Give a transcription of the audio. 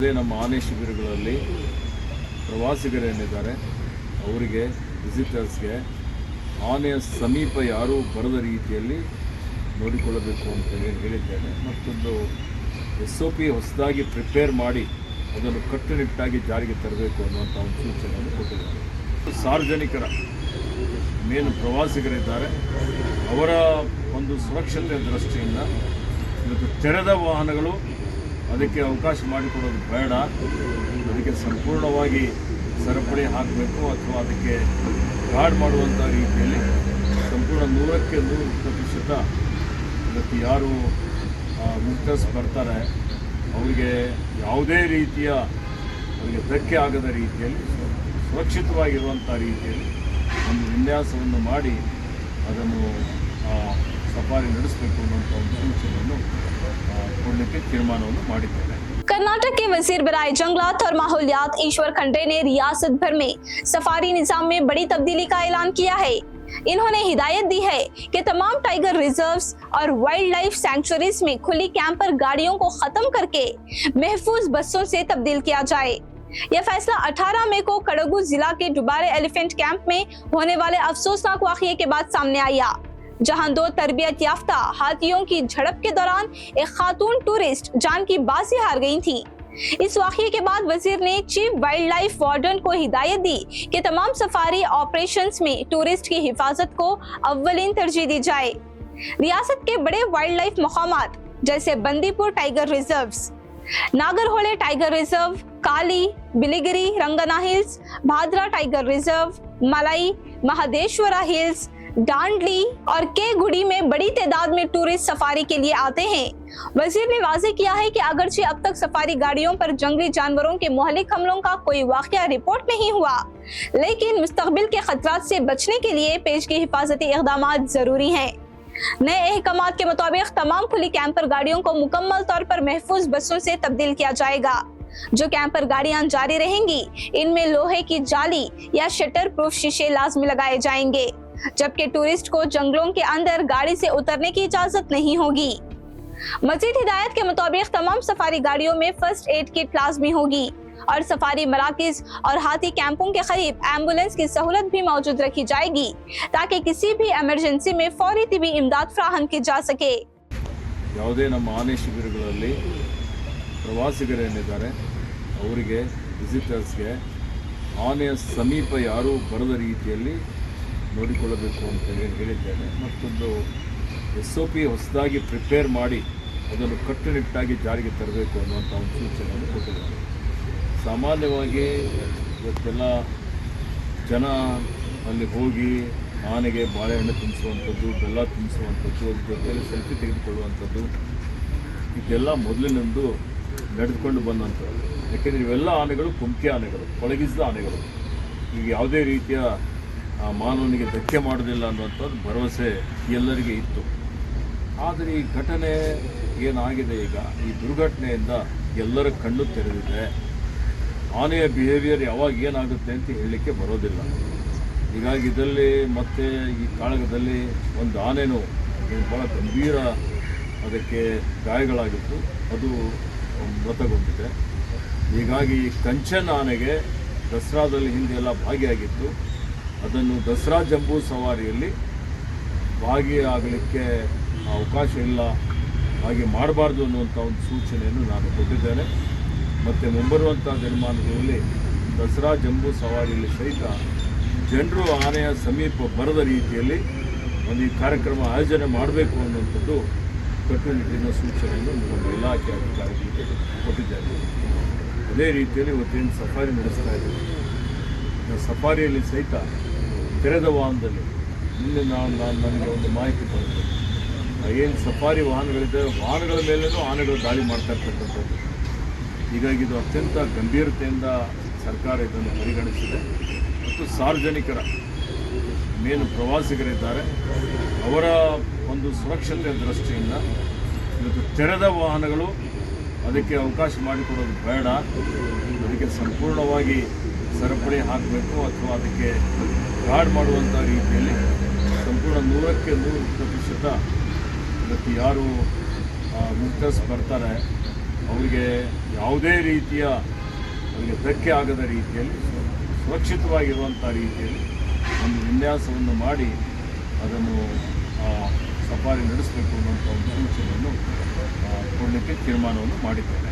ಅದೇ ನಮ್ಮ ಆನೆ ಶಿಬಿರಗಳಲ್ಲಿ ಪ್ರವಾಸಿಗರೇನಿದ್ದಾರೆ ಅವರಿಗೆ ವಿಸಿಟರ್ಸ್ಗೆ ಆನೆಯ ಸಮೀಪ ಯಾರೂ ಬರದ ರೀತಿಯಲ್ಲಿ ನೋಡಿಕೊಳ್ಳಬೇಕು ಅಂತ ಹೇಳಿದ್ದೇನೆ. ಮತ್ತೊಂದು SOP ಹೊಸದಾಗಿ ಪ್ರಿಪೇರ್ ಮಾಡಿ ಅದನ್ನು ಕಟ್ಟುನಿಟ್ಟಾಗಿ ಜಾರಿಗೆ ತರಬೇಕು ಅನ್ನುವಂಥ ಒಂದು ಸೂಚನೆಯನ್ನು ಕೊಟ್ಟಿದ್ದಾರೆ. ಸಾರ್ವಜನಿಕರ ಮೇನ್ ಪ್ರವಾಸಿಗರಿದ್ದಾರೆ ಅವರ ಒಂದು ಸುರಕ್ಷತೆ ದೃಷ್ಟಿಯಿಂದ ಇವತ್ತು ತೆರೆದ ವಾಹನಗಳು ಅದಕ್ಕೆ ಅವಕಾಶ ಮಾಡಿಕೊಡೋದು ಬೇಡ. ಅದಕ್ಕೆ ಸಂಪೂರ್ಣವಾಗಿ ಸರಪಳಿ ಹಾಕಬೇಕು ಅಥವಾ ಅದಕ್ಕೆ ಗಾರ್ಡ್ ಮಾಡುವಂಥ ರೀತಿಯಲ್ಲಿ ಸಂಪೂರ್ಣ 100% ಇವತ್ತು ಯಾರು ವಿಸಿಟರ್ಸ್ ಬರ್ತಾರೆ ಅವರಿಗೆ ಯಾವುದೇ ರೀತಿಯ ಅವರಿಗೆ ಧಕ್ಕೆ ಆಗದ ರೀತಿಯಲ್ಲಿ ಸುರಕ್ಷಿತವಾಗಿರುವಂಥ ರೀತಿಯಲ್ಲಿ ಒಂದು ವಿನ್ಯಾಸವನ್ನು ಮಾಡಿ ಅದನ್ನು ಸಫಾರಿ ನಡೆಸಬೇಕು ಅನ್ನುವಂಥ ಒಂದು ಸೂಚನೆಯನ್ನು ಕೊಡಲಿಕ್ಕೆ ತೀರ್ಮಾನವನ್ನು ಮಾಡಿದ್ದೇನೆ. कर्नाटक के वजीर बराए जंगलात और माहौलियात ईश्वर खंडे ने रियासत भर में सफारी निजाम में बड़ी तब्दीली का ऐलान किया है। इन्होंने हिदायत दी है कि तमाम टाइगर रिजर्व्स और वाइल्ड लाइफ सैंक्चुरीज में खुली कैंपर गाड़ियों को खत्म करके महफूज बसों से तब्दील किया जाए। यह फैसला 18 मई को कड़गू जिला के डुबारे एलिफेंट कैंप में होने वाले अफसोसनाक वाकये के बाद सामने आया, जहां 2 तरबियत याफ्ता हाथियों की झड़प के दौरान एक खातून टूरिस्ट जान की बाजी हार गई थी। इस वाकये के बाद वजीर ने चीफ वाइल्ड लाइफ वार्डन को हिदायत दी कि तमाम सफारी ऑपरेशंस में टूरिस्ट की हिफाजत को अव्वलीन तरजीह दी जाए। रियासत के बड़े वाइल्ड लाइफ मकामात जैसे Bandipur tiger reserves, Nagarhole tiger reserve, Kali, Biligiri, Rangana hills, Bhadra tiger reserve, मलाई, महादेश्वरा हिल्स, डांडली और के गुड़ी में बड़ी तादाद में टूरिस्ट सफारी के लिए आते हैं। वजीर ने वाज़ेह किया है कि अगरचे अब तक सफारी गाड़ियों पर जंगली जानवरों के मुहल्लिक हमलों का कोई वाकया रिपोर्ट नहीं हुआ, लेकिन मुस्तकबिल के खतरात से बचने के लिए पेशगी हिफाजती इक़दामात जरूरी हैं। नए अहकामात के मुताबिक तमाम खुली कैंपर गाड़ियों को मुकम्मल तौर पर महफूज बसों से तब्दील किया जाएगा। जो कैंपर गाड़ियां जारी रहेंगी इनमें लोहे की जाली या शटर प्रूफ शीशे लाजमी लगाए जाएंगे, जबकि टूरिस्ट को जंगलों के अंदर गाड़ी से उतरने की इजाजत नहीं होगी। मजीद हिदायत के मुताबिक तमाम सफारी गाड़ियों में फर्स्ट एड किट लाजमी होगी और सफारी मराकिज और हाथी कैंपों के करीब एम्बुलेंस की सहूलत भी मौजूद रखी जाएगी ताकि किसी भी इमरजेंसी में फौरी तिबी इमदाद फराहम की जा सके। ಯಾವುದೇ ನಮ್ಮ ಆನೆ ಶಿಬಿರಗಳಲ್ಲಿ ಪ್ರವಾಸಿಗರೇನಿದ್ದಾರೆ ಅವರಿಗೆ ವಿಸಿಟರ್ಸ್ಗೆ ಆನೆಯ ಸಮೀಪ ಯಾರೂ ಬರದ ರೀತಿಯಲ್ಲಿ ನೋಡಿಕೊಳ್ಳಬೇಕು ಅಂತ ಹೇಳಿದ್ದೇನೆ. ಮತ್ತೊಂದು SOP ಹೊಸದಾಗಿ ಪ್ರಿಪೇರ್ ಮಾಡಿ ಅದನ್ನು ಕಟ್ಟುನಿಟ್ಟಾಗಿ ಜಾರಿಗೆ ತರಬೇಕು ಅನ್ನುವಂಥ ಒಂದು ಸೂಚನೆಯನ್ನು ಕೊಟ್ಟಿದ್ದಾರೆ. ಸಾಮಾನ್ಯವಾಗಿ ಇವತ್ತೆಲ್ಲ ಜನ ಅಲ್ಲಿ ಹೋಗಿ ಆನೆಗೆ ಬಾಳೆಹಣ್ಣು ತಿನ್ನಿಸುವಂಥದ್ದು, ಬೆಲ್ಲ ತಿನ್ನಿಸುವಂಥದ್ದು, ಅದ್ರ ಜೊತೆಯಲ್ಲಿ ಸೆಲ್ಫಿ ತೆಗೆದುಕೊಳ್ಳುವಂಥದ್ದು ಇದೆಲ್ಲ ಮೊದಲಿನಿಂದ ನಡೆದುಕೊಂಡು ಬಂದಂಥದ್ದು. ಯಾಕೆಂದರೆ ಇವೆಲ್ಲ ಆನೆಗಳು ಕುಮ್ಕಿ ಆನೆಗಳು, ಪಳಗಿಸಿದ ಆನೆಗಳು. ಈಗ ಯಾವುದೇ ರೀತಿಯ ಮಾನವನಿಗೆ ಧಕ್ಕೆ ಮಾಡೋದಿಲ್ಲ ಅನ್ನುವಂಥದ್ದು ಭರವಸೆ ಎಲ್ಲರಿಗೆ ಇತ್ತು. ಆದರೆ ಈ ಘಟನೆ ಏನಾಗಿದೆ, ಈಗ ಈ ದುರ್ಘಟನೆಯಿಂದ ಎಲ್ಲರ ಕಣ್ಣು ತೆರೆದಿದೆ. ಆನೆಯ ಬಿಹೇವಿಯರ್ ಯಾವಾಗ ಏನಾಗುತ್ತೆ ಅಂತ ಹೇಳಲಿಕ್ಕೆ ಬರೋದಿಲ್ಲ. ಹೀಗಾಗಿ ಇದರಲ್ಲಿ ಮತ್ತೆ ಈ ಕಾಳಗದಲ್ಲಿ ಒಂದು ಆನೆನೂ ಭಾಳ ಗಂಭೀರ ಅದಕ್ಕೆ ಗಾಯಗಳಾಗಿತ್ತು, ಅದು ಮೃತಗೊಂಡಿದೆ. ಹೀಗಾಗಿ ಕಂಚನ್ ಆನೆಗೆ ದಸರಾದಲ್ಲಿ ಹಿಂದೆಲ್ಲ ಭಾಗಿಯಾಗಿತ್ತು, ಅದನ್ನು ದಸರಾ ಜಂಬೂ ಸವಾರಿಯಲ್ಲಿ ಭಾಗಿಯಾಗಲಿಕ್ಕೆ ಅವಕಾಶ ಇಲ್ಲ, ಹಾಗೆ ಮಾಡಬಾರ್ದು ಅನ್ನುವಂಥ ಒಂದು ಸೂಚನೆಯನ್ನು ನಾನು ಕೊಟ್ಟಿದ್ದೇನೆ. ಮತ್ತು ಮುಂಬರುವಂಥ ದಿನಮಾನಗಳಲ್ಲಿ ದಸರಾ ಜಂಬೂ ಸವಾರಿಯಲ್ಲಿ ಸಹಿತ ಜನರು ಆನೆಯ ಸಮೀಪ ಬರದ ರೀತಿಯಲ್ಲಿ ಒಂದು ಈ ಕಾರ್ಯಕ್ರಮ ಆಯೋಜನೆ ಮಾಡಬೇಕು ಅನ್ನುವಂಥದ್ದು ಕಟ್ಟುನಿಟ್ಟಿನ ಸೂಚನೆಯನ್ನು ನಮ್ಮ ಇಲಾಖೆ ಅಧಿಕಾರಿಗಳಿಗೆ ಕೊಟ್ಟಿದ್ದೇನೆ. ಅದೇ ರೀತಿಯಲ್ಲಿ ಇವತ್ತೇನು ಸಫಾರಿ ನಡೆಸ್ತಾ ಇದ್ದೀವಿ, ಸಫಾರಿಯಲ್ಲಿ ಸಹಿತ ತೆರೆದ ವಾಹನದಲ್ಲಿ ನಿನ್ನೆ ನನಗೆ ಒಂದು ಮಾಹಿತಿ ಬಂತು. ಏನು ಸಫಾರಿ ವಾಹನಗಳಿದೆ, ವಾಹನಗಳ ಮೇಲೇನೂ ಆನೆಗಳು ದಾಳಿ ಮಾಡ್ತಾ ಇರ್ತಕ್ಕಂಥದ್ದು. ಹೀಗಾಗಿ ಇದು ಅತ್ಯಂತ ಗಂಭೀರತೆಯಿಂದ ಸರ್ಕಾರ ಇದನ್ನು ಪರಿಗಣಿಸಿದೆ. ಮತ್ತು ಸಾರ್ವಜನಿಕರ ಮೇನ್ ಪ್ರವಾಸಿಗರಿದ್ದಾರೆ ಅವರ ಒಂದು ಸುರಕ್ಷತೆ ದೃಷ್ಟಿಯಿಂದ ಇವತ್ತು ತೆರೆದ ವಾಹನಗಳು ಅದಕ್ಕೆ ಅವಕಾಶ ಮಾಡಿಕೊಡೋದು ಬೇಡ. ಅದಕ್ಕೆ ಸಂಪೂರ್ಣವಾಗಿ ಸರಪಳಿ ಹಾಕಬೇಕು ಅಥವಾ ಅದಕ್ಕೆ ಗಾರ್ಡ್ ಮಾಡುವಂಥ ರೀತಿಯಲ್ಲಿ ಸಂಪೂರ್ಣ 100% ಇವತ್ತು ಯಾರು ವಿಸಿಟರ್ಸ್ ಬರ್ತಾರೆ ಅವರಿಗೆ ಯಾವುದೇ ರೀತಿಯ ಅವರಿಗೆ ಧಕ್ಕೆ ಆಗದ ರೀತಿಯಲ್ಲಿ ಸುರಕ್ಷಿತವಾಗಿರುವಂಥ ರೀತಿಯಲ್ಲಿ ಒಂದು ವಿನ್ಯಾಸವನ್ನು ಮಾಡಿ ಅದನ್ನು ಸಫಾರಿ ನಡೆಸಬೇಕು ಅನ್ನುವಂಥ ಒಂದು ಸೂಚನೆಯನ್ನು ಕೊಡಲಿಕ್ಕೆ ತೀರ್ಮಾನವನ್ನು ಮಾಡಿದ್ದೇನೆ.